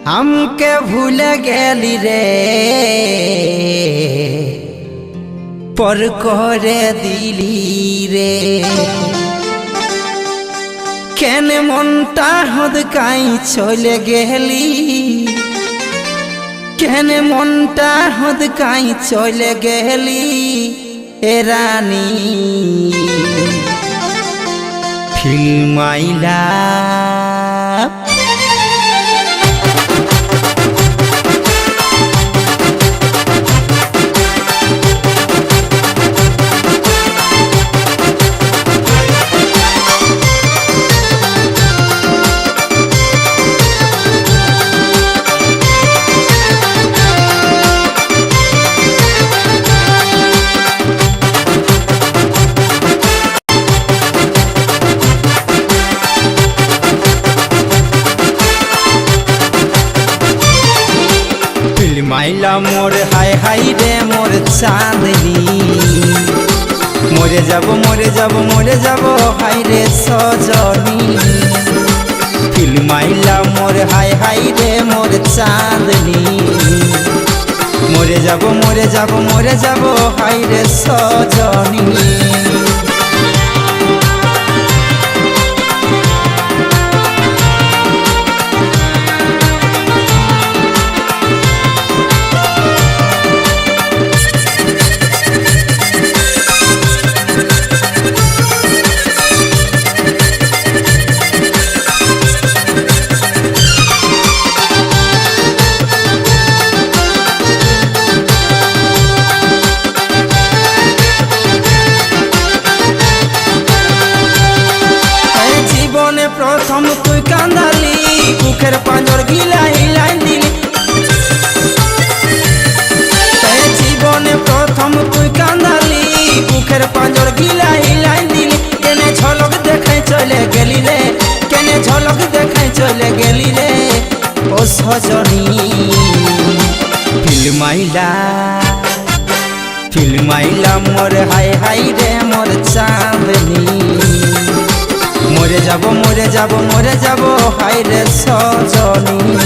हमके भूल गेली रे पर करे दिली रे केने मनटा हदकाई चले गेली केने मनटा हदकाई चले गेली ए रानी फिल्म आइला माइला मोर हाय हाय रे मोर चांदनी मोरे जाबो हाय रे सजनी फिल्म माइला मोर हाय हाय रे मोर चांदनी मोरे जाबो हाय रे सजनी प्रथम तुई कांदाली बुकेर पांजर गिला हिलाई दिली जीवने प्रथम तुई कांदाली बुकेर पांजर गिला हिलाई दिली केने झलक देखाई चले गेली रे केने झलक देखाई चले गेली रे ओ सजनी फिल्म आइला मोर हाय हाय रे मोर चांदनी मोरे जाबो हाय रे सजनी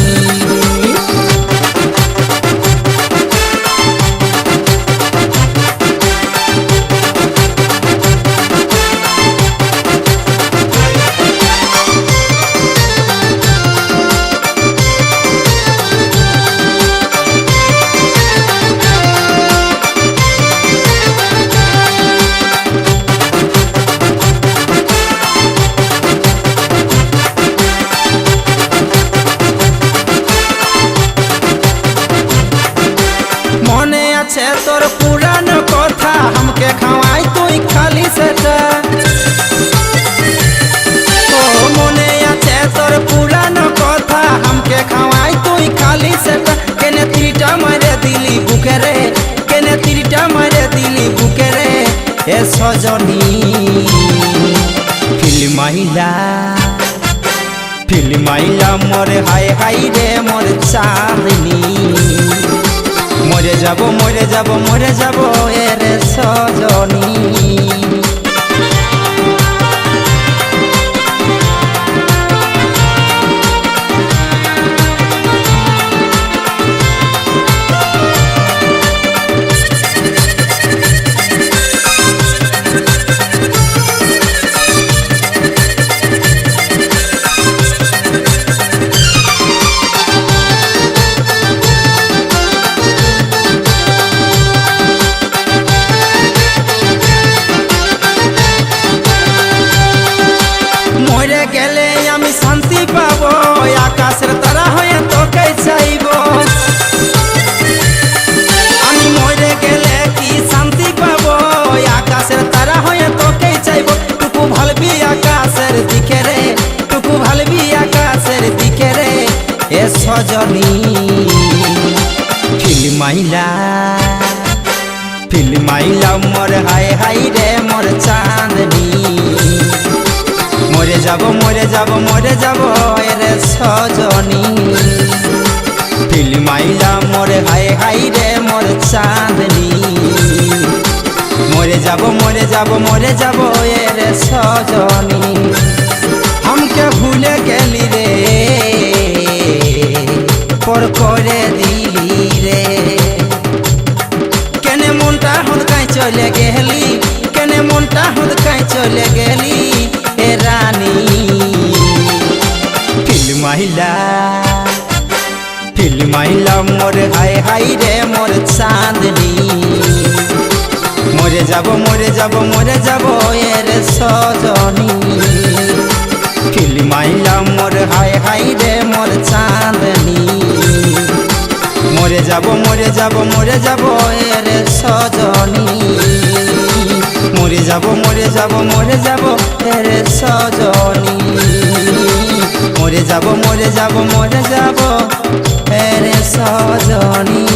तोर पुरान कथा हमके खवाई तुई खाली सेटा ओ मने आछे तोर पुरान कथा हमके खवाई तुई खाली सेटा केने तीरटा मारे दिली बुके रे केने तीरटा मारे दिली बुके रे ए सजनी फिल्म आइला मोर हाय हाय रे मोर चांदनी मोरे जाबो एरे सजनी शांति पाबो आकाशेर तारा हये तोके चाइबो आमी मरे गेले कि शांति पाबो आकाशेर तारा हये तोके चाइबो टुकु भालबी आकाशेर दिके रे टुकु भालबी आकाशेर दिके रे ए सजनी फिल्म आइला मोर हाय हाय रे मोर चांदनी मोरे जाबो रे सजनी फिल्म आइला मोर हाय हाय रे मोर चांदनी मोरे जाबो रे सजनी हमके भूल गेली रे চলে গেলি কেনে মনটা হুদকাই চলে গেলি এ রানী ফিল্মাইলা মোর হাই হাই রে মোর চাঁদনি মরে যাব মরে যাব মরে যাব এর সজনী ফিল্মাইলা মোর হাই হাই রে মোর চাঁদনি মরে যাব মরে যাব মরে যাব এর সজনী মরে যাব মরে যাব মরে যাব এর সজনী মরে যাব মরে যাব মরে যাব এর সজনী